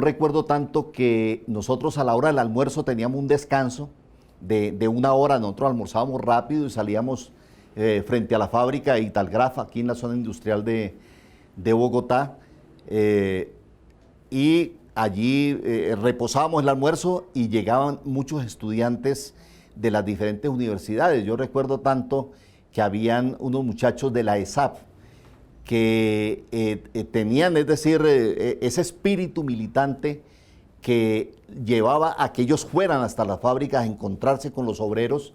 Recuerdo tanto que nosotros a la hora del almuerzo teníamos un descanso de 1 hora. Nosotros almorzábamos rápido y salíamos frente a la fábrica de Italgraf, aquí en la zona industrial de Bogotá, y allí reposábamos el almuerzo y llegaban muchos estudiantes de las diferentes universidades. Yo recuerdo tanto que habían unos muchachos de la ESAP que tenían, es decir, ese espíritu militante que llevaba a que ellos fueran hasta las fábricas a encontrarse con los obreros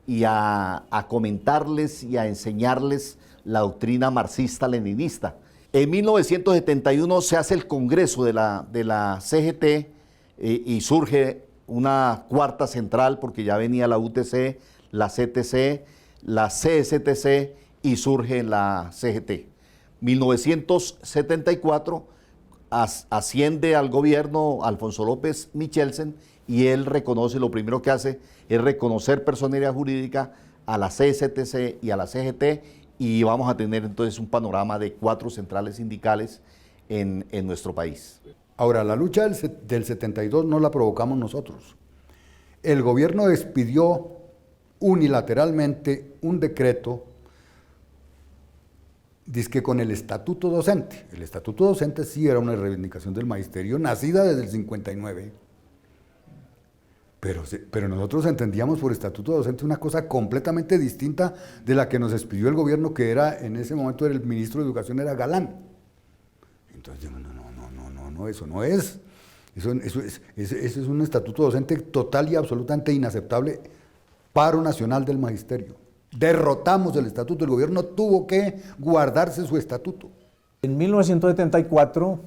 y a comentarles y a enseñarles la doctrina marxista-leninista. En 1971 se hace el congreso de la CGT y surge una cuarta central, porque ya venía la UTC, la CTC, la CSTC y surge la CGT. 1974 asciende al gobierno Alfonso López Michelsen y él reconoce, lo primero que hace es reconocer personería jurídica a la CSTC y a la CGT, y vamos a tener entonces un panorama de 4 centrales sindicales en nuestro país. Ahora, la lucha del 72 no la provocamos nosotros. El gobierno expidió unilateralmente un decreto dizque con el estatuto docente. El estatuto docente sí era una reivindicación del magisterio nacida desde el 59. Pero nosotros entendíamos por estatuto docente una cosa completamente distinta de la que nos expidió el gobierno, que era, en ese momento el ministro de Educación era Galán. Entonces, no, eso no es. Eso es un estatuto docente total y absolutamente inaceptable, paro nacional del magisterio. Derrotamos el estatuto, el gobierno tuvo que guardarse su estatuto. En 1974,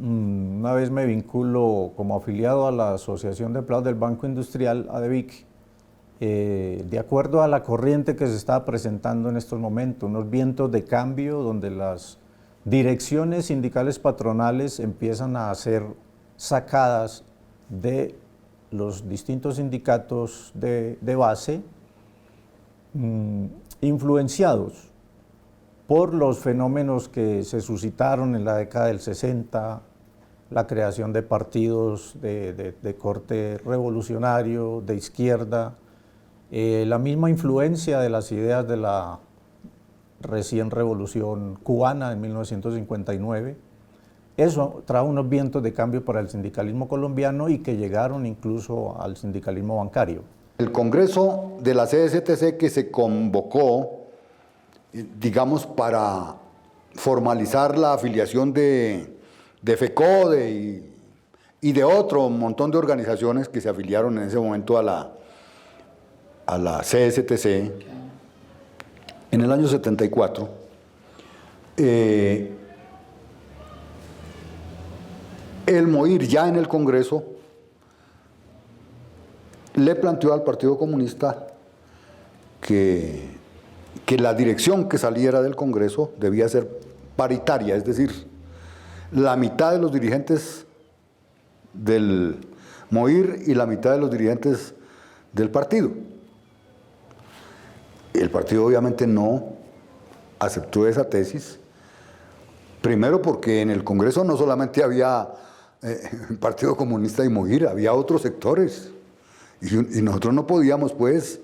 una vez me vinculo como afiliado a la Asociación de Empleados del Banco Industrial, ADEBIC, de acuerdo a la corriente que se estaba presentando en estos momentos, unos vientos de cambio donde las direcciones sindicales patronales empiezan a ser sacadas de los distintos sindicatos de base, influenciados por los fenómenos que se suscitaron en la década del 60, la creación de partidos de corte revolucionario, de izquierda, la misma influencia de las ideas de la recién revolución cubana en 1959. Eso trajo unos vientos de cambio para el sindicalismo colombiano y que llegaron incluso al sindicalismo bancario. El congreso de la CSTC que se convocó, digamos, para formalizar la afiliación de FECODE y de otro montón de organizaciones que se afiliaron en ese momento a la CSTC, en el año 74, el MOIR ya en el Congreso le planteó al Partido Comunista que la dirección que saliera del Congreso debía ser paritaria, es decir, la mitad de los dirigentes del MOIR y la mitad de los dirigentes del partido. El partido obviamente no aceptó esa tesis, primero porque en el Congreso no solamente había Partido Comunista y MOIR, había otros sectores. Y nosotros no podíamos, pues,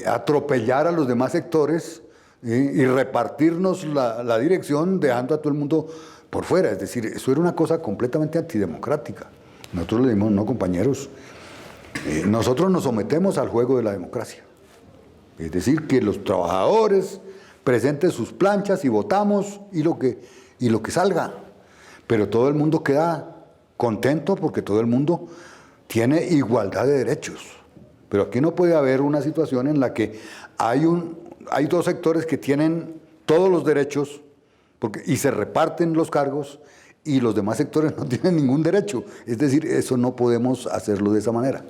atropellar a los demás sectores y repartirnos la dirección dejando a todo el mundo por fuera. Es decir, eso era una cosa completamente antidemocrática. Nosotros le dijimos, no, compañeros, nosotros nos sometemos al juego de la democracia. Es decir, que los trabajadores presenten sus planchas y votamos y lo que salga. Pero todo el mundo queda contento porque todo el mundo tiene igualdad de derechos. Pero aquí no puede haber una situación en la que hay 2 sectores que tienen todos los derechos y se reparten los cargos y los demás sectores no tienen ningún derecho. Es decir, eso no podemos hacerlo de esa manera.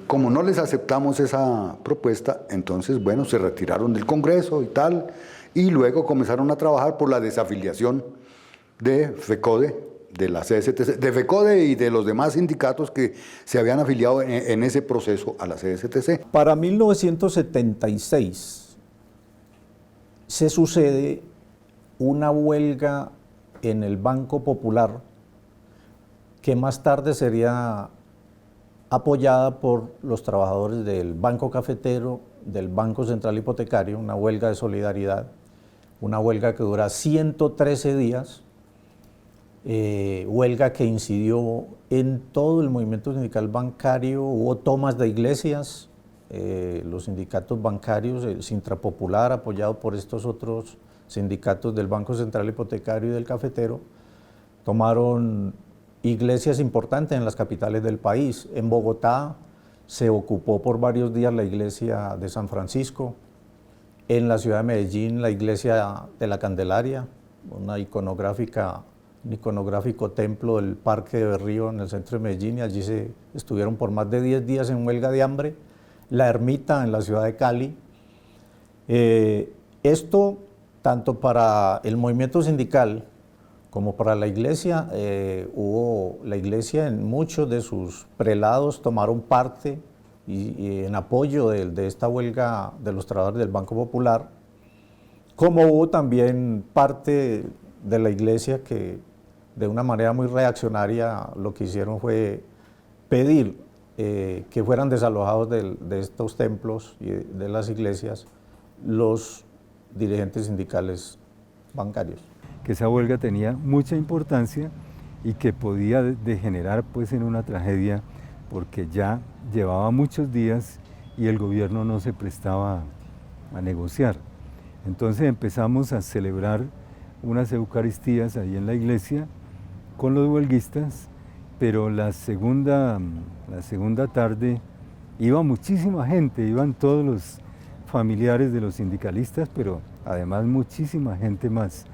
Como no les aceptamos esa propuesta, entonces, bueno, se retiraron del Congreso y tal, y luego comenzaron a trabajar por la desafiliación de FECODE, de la CSTC, de FECODE y de los demás sindicatos que se habían afiliado en ese proceso a la CSTC. Para 1976 se sucede una huelga en el Banco Popular que más tarde sería apoyada por los trabajadores del Banco Cafetero, del Banco Central Hipotecario, una huelga de solidaridad, una huelga que dura 113 días, huelga que incidió en todo el movimiento sindical bancario, hubo tomas de iglesias, los sindicatos bancarios, el Sintrapopular, apoyado por estos otros sindicatos del Banco Central Hipotecario y del Cafetero, tomaron iglesias importantes en las capitales del país. En Bogotá se ocupó por varios días la iglesia de San Francisco, en la ciudad de Medellín la iglesia de la Candelaria, un iconográfico templo del Parque de Berrío en el centro de Medellín, y allí se estuvieron por más de 10 días en huelga de hambre. La Ermita en la ciudad de Cali. Esto, tanto para el movimiento sindical como para la iglesia, la iglesia en muchos de sus prelados tomaron parte y en apoyo de esta huelga de los trabajadores del Banco Popular, como hubo también parte de la iglesia que de una manera muy reaccionaria lo que hicieron fue pedir que fueran desalojados de estos templos y de las iglesias los dirigentes sindicales bancarios. Que esa huelga tenía mucha importancia y que podía degenerar pues en una tragedia, porque ya llevaba muchos días y el gobierno no se prestaba a negociar. Entonces empezamos a celebrar unas eucaristías ahí en la iglesia con los huelguistas, pero la segunda tarde iba muchísima gente, iban todos los familiares de los sindicalistas, pero además muchísima gente más.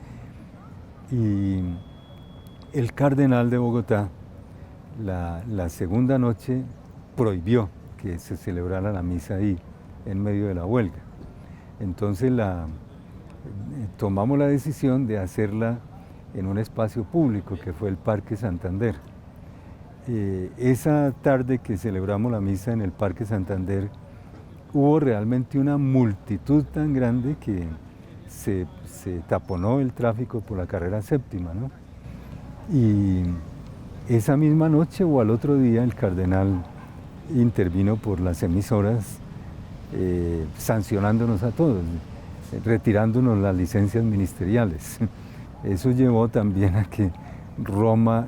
Y el cardenal de Bogotá, la segunda noche, prohibió que se celebrara la misa ahí, en medio de la huelga. Entonces tomamos la decisión de hacerla en un espacio público, que fue el Parque Santander. Esa tarde que celebramos la misa en el Parque Santander, hubo realmente una multitud tan grande que se taponó el tráfico por la carrera séptima, ¿no? Y esa misma noche o al otro día el cardenal intervino por las emisoras sancionándonos a todos, retirándonos las licencias ministeriales. Eso llevó también a que Roma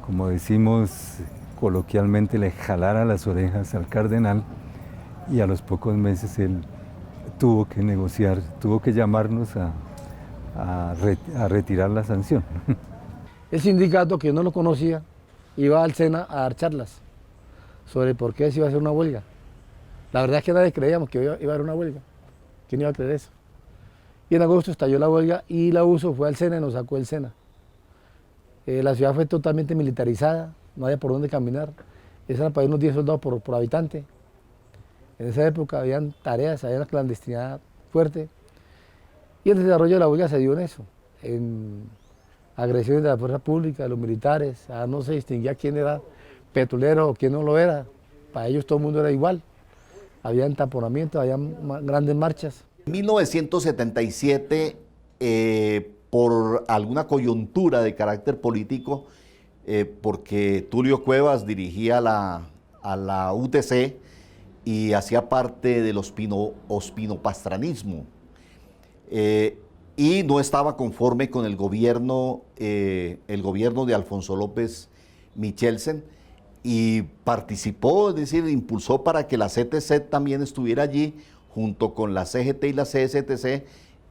como decimos coloquialmente, le jalara las orejas al cardenal, y a los pocos meses él tuvo que negociar, tuvo que llamarnos a retirar la sanción. El sindicato, que yo no lo conocía, iba al SENA a dar charlas sobre por qué se iba a hacer una huelga. La verdad es que nadie creíamos que iba a haber una huelga. ¿Quién iba a creer eso? Y en agosto estalló la huelga y la USO fue al SENA y nos sacó del SENA. La ciudad fue totalmente militarizada, no había por dónde caminar. Esa era para unos 10 soldados por habitante. En esa época habían tareas, había una clandestinidad fuerte. Y el desarrollo de la huelga se dio en eso, en agresiones de la fuerza pública, de los militares. No se distinguía quién era petrolero o quién no lo era. Para ellos todo el mundo era igual. Había entaponamientos, había grandes marchas. En 1977, por alguna coyuntura de carácter político, porque Tulio Cuevas dirigía a la UTC y hacía parte del ospinopastranismo, y no estaba conforme con el gobierno de Alfonso López Michelsen, y participó, es decir, impulsó para que la CTC también estuviera allí, junto con la CGT y la CSTC,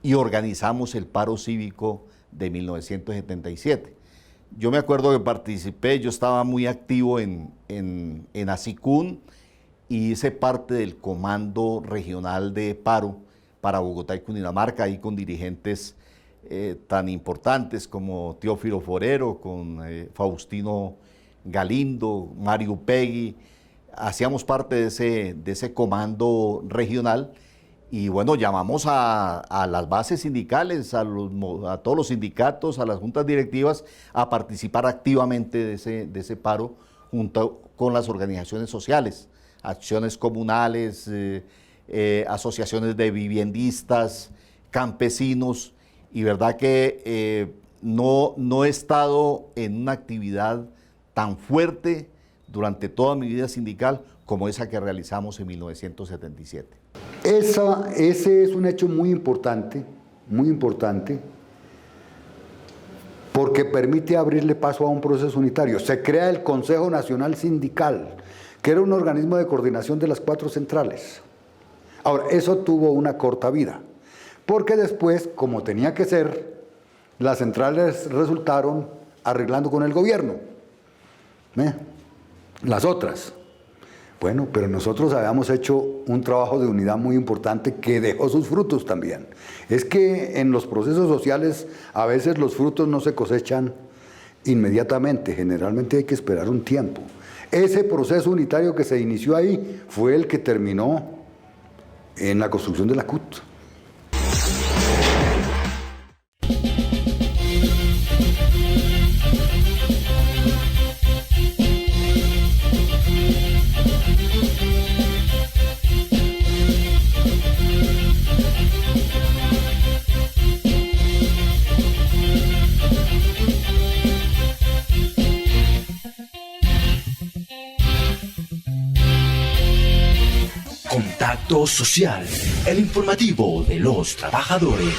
y organizamos el paro cívico de 1977. Yo me acuerdo que participé, yo estaba muy activo en Asicún, y hice parte del comando regional de paro para Bogotá y Cundinamarca, ahí con dirigentes tan importantes como Teófilo Forero, con Faustino Galindo, Mario Pegui. Hacíamos parte de ese comando regional, y bueno, llamamos a las bases sindicales, a todos los sindicatos, a las juntas directivas, a participar activamente de ese paro junto con las organizaciones sociales, acciones comunales, asociaciones de viviendistas, campesinos, y verdad que no he estado en una actividad tan fuerte durante toda mi vida sindical como esa que realizamos en 1977. Ese es un hecho muy importante, porque permite abrirle paso a un proceso unitario. Se crea el Consejo Nacional Sindical, que era un organismo de coordinación de las 4 centrales. Ahora, eso tuvo una corta vida, porque después, como tenía que ser, las centrales resultaron arreglando con el gobierno. Las otras. Bueno, pero nosotros habíamos hecho un trabajo de unidad muy importante que dejó sus frutos también. Es que en los procesos sociales a veces los frutos no se cosechan inmediatamente, generalmente hay que esperar un tiempo. Ese proceso unitario que se inició ahí fue el que terminó en la construcción de la CUT. Contacto Social, el informativo de los trabajadores.